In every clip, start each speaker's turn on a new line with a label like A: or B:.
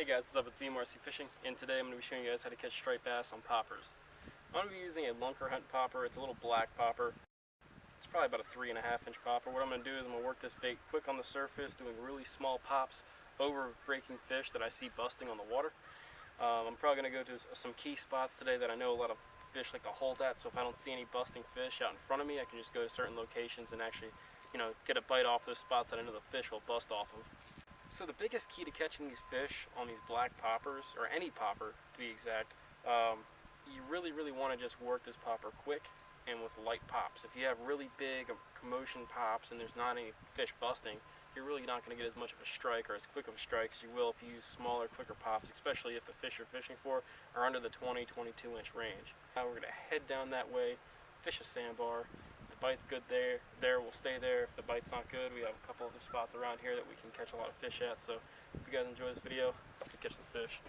A: Hey guys, what's up? It's CMRC Fishing, and today I'm going to be showing you guys how to catch striped bass on poppers. I'm going to be using a lunker hunt popper. It's a little black popper. It's probably about a 3.5 inch popper. What I'm going to do is I'm going to work this bait quick on the surface, doing really small pops over breaking fish that I see busting on the water. I'm probably going to go to some key spots today that I know a lot of fish like to hold at, so if I don't see any busting fish out in front of me, I can just go to certain locations and actually, get a bite off those spots that I know the fish will bust off of. So the biggest key to catching these fish on these black poppers, or any popper to be exact, you really want to just work this popper quick and with light pops. If you have really big commotion pops and there's not any fish busting, you're really not going to get as much of a strike or as quick of a strike as you will if you use smaller, quicker pops, especially if the fish you're fishing for are under the 20-22 inch range. Now we're going to head down that way, fish a sandbar. Bite's good there, we'll stay there. If the bite's not good, we have a couple other spots around here that we can catch a lot of fish at. So if you guys enjoy this video, let's go catch some fish.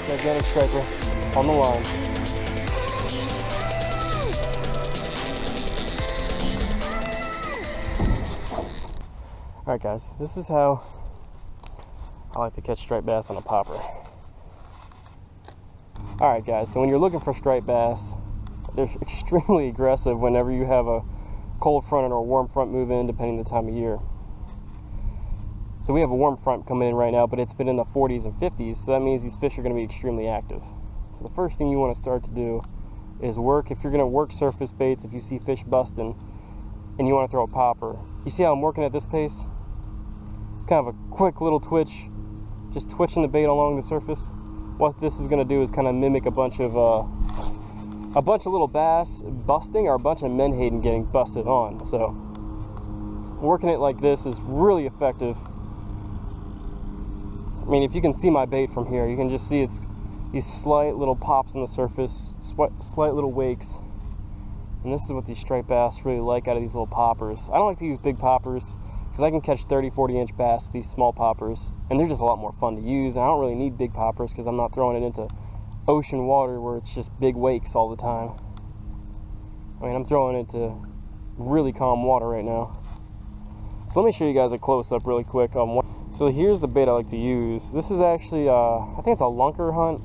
A: Gigantic striper on the line. Alright guys, this is how I like to catch striped bass on a popper. Alright guys, so when you're looking for striped bass, they're extremely aggressive whenever you have a cold front or a warm front move in, depending on the time of year. So we have a warm front coming in right now, but it's been in the 40s and 50s, so that means these fish are going to be extremely active. So the first thing you want to start to do is work, if you're going to work surface baits, if you see fish busting and you want to throw a popper. You see how I'm working at this pace? It's kind of a quick little twitch, just twitching the bait along the surface. What this is going to do is kind of mimic a bunch of little bass busting or a bunch of menhaden getting busted on. So working it like this is really effective. I mean, if you can see my bait from here, you can just see it's these slight little pops on the surface, slight little wakes. And this is what these striped bass really like out of these little poppers. I don't like to use big poppers because I can catch 30-40 inch bass with these small poppers, and they're just a lot more fun to use. And I don't really need big poppers because I'm not throwing it into ocean water where it's just big wakes all the time. I mean, I'm throwing it into really calm water right now. So let me show you guys a close-up really quick on what. So here's the bait I like to use. This is actually, I think it's a lunker hunt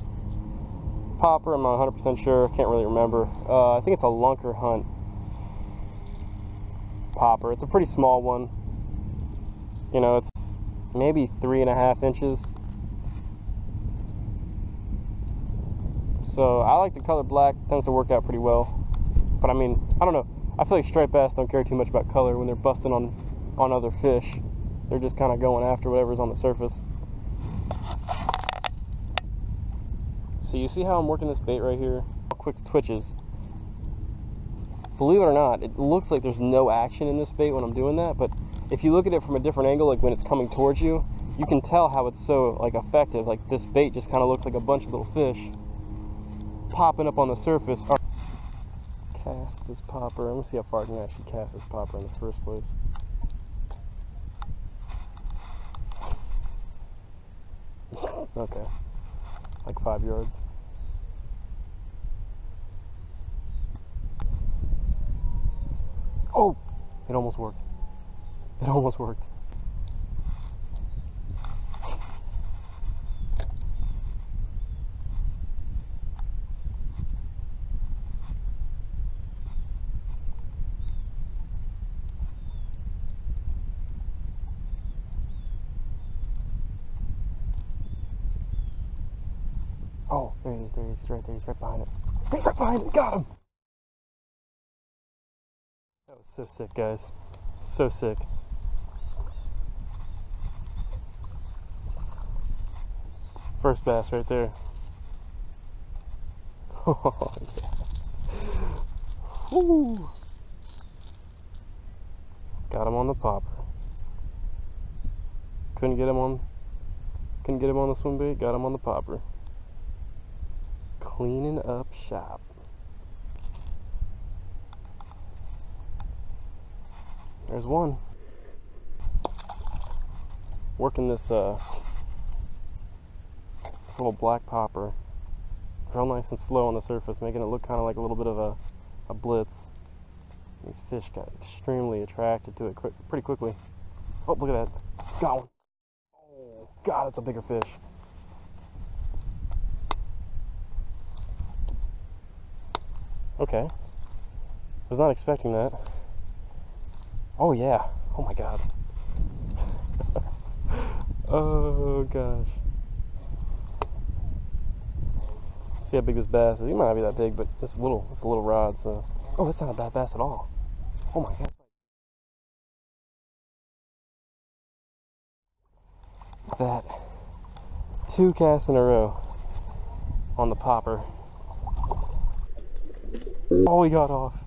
A: popper. I'm not 100% sure. I can't really remember. I think it's a lunker hunt popper. It's a pretty small one. You know, it's maybe 3.5 inches. So I like the color black. Tends to work out pretty well. But I mean, I don't know. I feel like striped bass don't care too much about color when they're busting on other fish. They're just kind of going after whatever's on the surface. So you see how I'm working this bait right here? Quick twitches. Believe it or not, it looks like there's no action in this bait when I'm doing that, but if you look at it from a different angle, like when it's coming towards you, you can tell how it's so effective. Like this bait just kind of looks like a bunch of little fish popping up on the surface. Cast this popper. Let me see how far I can actually cast this popper in the first place. Okay, like 5 yards. Oh, it almost worked. It almost worked. Oh, there he is, he's right there, he's right behind it. He's right behind it, got him! That was so sick, guys. So sick. First bass right there. Oh, yeah. Woo. Got him on the popper. Couldn't get him on the swim bait, got him on the popper. Cleaning up shop. There's one. Working this little black popper. Real nice and slow on the surface, making it look kind of like a little bit of a blitz. These fish got extremely attracted to it pretty quickly. Oh, look at that. Got one. Oh, God, it's a bigger fish. Okay. Was not expecting that. Oh, yeah. Oh, my God. Oh, gosh. See how big this bass is. He might not be that big, but it's a little rod, so. Oh, it's not a bad bass at all. Oh my God. Look at that. 2 casts in a row on the popper. Oh, he got off.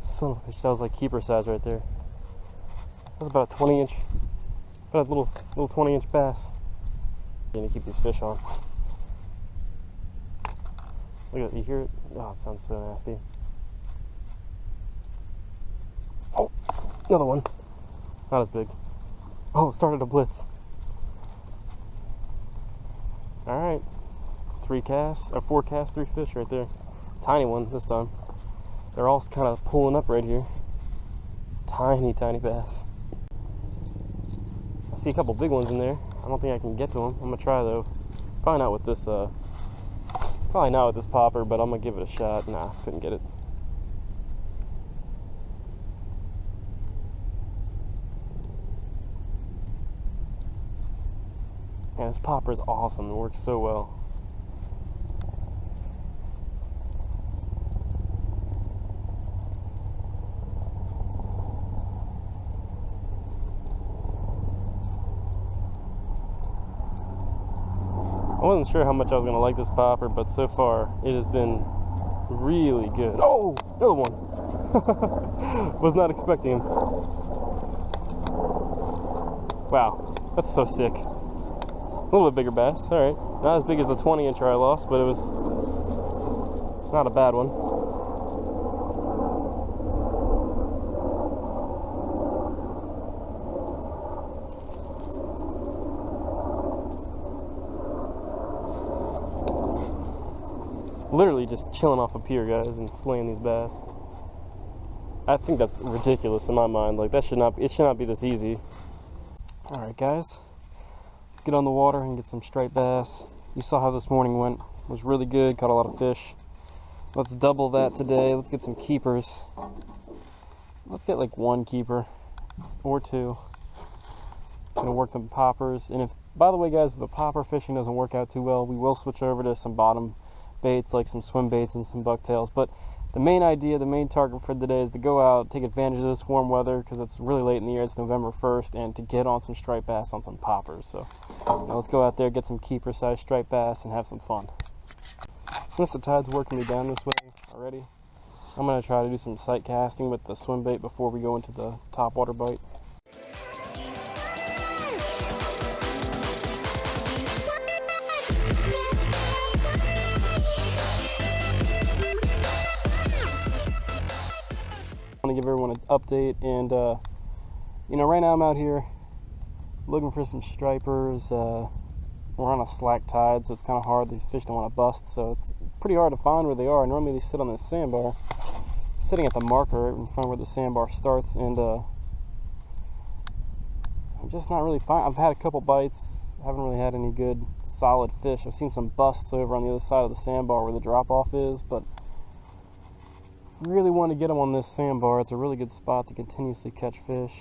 A: Son of a bitch, that was like keeper size right there. That was about a 20-inch, about a little 20-inch bass. You need to keep these fish on. Look at it, you hear it? Oh, it sounds so nasty. Oh, another one. Not as big. Oh, started a blitz. Alright. 4 casts, 3 fish right there. Tiny one this time. They're all kind of pulling up right here. Tiny, tiny bass. I see a couple big ones in there. I don't think I can get to them. I'm gonna try though. Probably not with this popper, but I'm gonna give it a shot. Nah, couldn't get it. Yeah, this popper is awesome. It works so well. I wasn't sure how much I was going to like this popper, but so far it has been really good. Oh, another one. Was not expecting him. Wow, that's so sick. A little bit bigger bass, all right. Not as big as the 20-incher I lost, but it was not a bad one. Literally just chilling off a pier, guys, and slaying these bass. I think that's ridiculous in my mind. Like, it should not be this easy. All right, guys, let's get on the water and get some striped bass. You saw how this morning went. It was really good, caught a lot of fish. Let's double that today. Let's get some keepers. Let's get like 1 keeper or 2. Gonna work the poppers. And if, by the way, guys, if the popper fishing doesn't work out too well, we will switch over to some bottom baits, like some swim baits and some bucktails. But the main idea, the main target for today is to go out, take advantage of this warm weather, because it's really late in the year. It's November 1st, and to get on some striped bass on some poppers. So now let's go out there, get some keeper size striped bass, and have some fun. Since the tide's working me down this way already, I'm going to try to do some sight casting with the swim bait before we go into the topwater bite. I want to give everyone an update, and you know, right now I'm out here looking for some stripers. We're on a slack tide, so it's kind of hard. These fish don't want to bust, so it's pretty hard to find where they are. Normally they sit on this sandbar, sitting at the marker right in front of where the sandbar starts, and I'm just not really finding. I've had a couple bites, haven't really had any good solid fish. I've seen some busts over on the other side of the sandbar where the drop-off is, but really want to get them on this sandbar. It's a really good spot to continuously catch fish.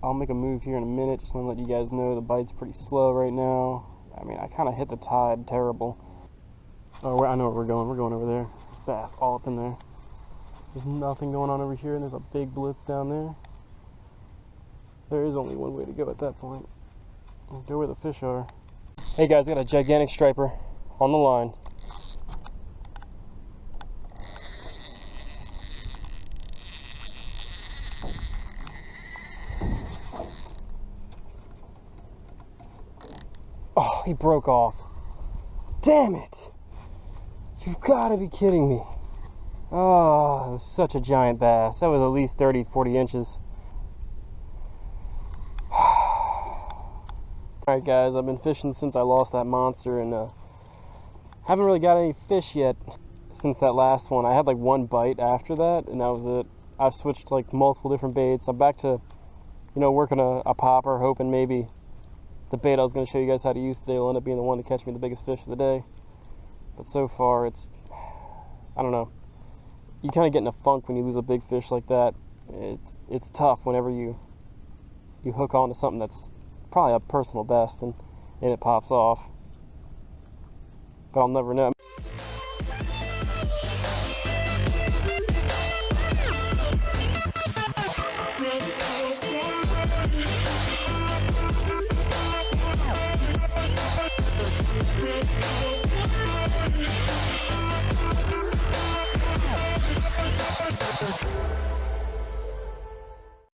A: I'll make a move here in a minute. Just want to let you guys know the bite's pretty slow right now. I mean, I kind of hit the tide terrible. Oh, I know where we're going. We're going over there. There's bass all up in there. There's nothing going on over here, and there's a big blitz down there. There is only one way to go at that point. Go where the fish are. Hey guys, I got a gigantic striper on the line. Oh, he broke off. Damn it! You've got to be kidding me. Oh, it was such a giant bass. That was at least 30, 40 inches. Alright guys, I've been fishing since I lost that monster and haven't really got any fish yet since that last one. I had like one bite after that and that was it. I've switched to like multiple different baits. I'm back to, you know, working a popper, hoping maybe the bait I was going to show you guys how to use today will end up being the one to catch me the biggest fish of the day. But so far it's, I don't know. You kind of get in a funk when you lose a big fish like that. It's tough whenever you hook onto something that's probably a personal best and it pops off. But I'll never know.